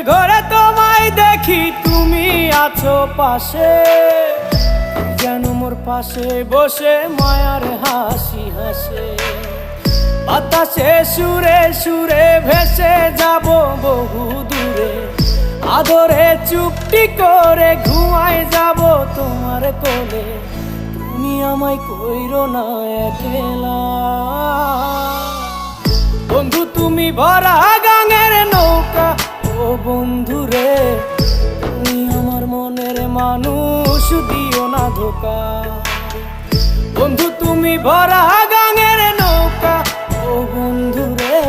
ঘরে তোমায় দেখি তুমি আছো পাশে, যেন মোর পাশে বসে মায়ার হাসি হাসে। বাতাসে সুরে সুরে ভেসে যাব বহু দূরে, আদরে চুপটি করে ঘুমায় যাব তোমার কোলে। তুমি আমায় কইরো না একলা বন্ধু, তুমি ভরা গাঙের নৌকা। ও বন্ধু রে, তুমি আমার মনের মানুষ, দিও না ধোকা। বন্ধু তুমি ভরা গাঙের নৌকা, ও বন্ধু রে।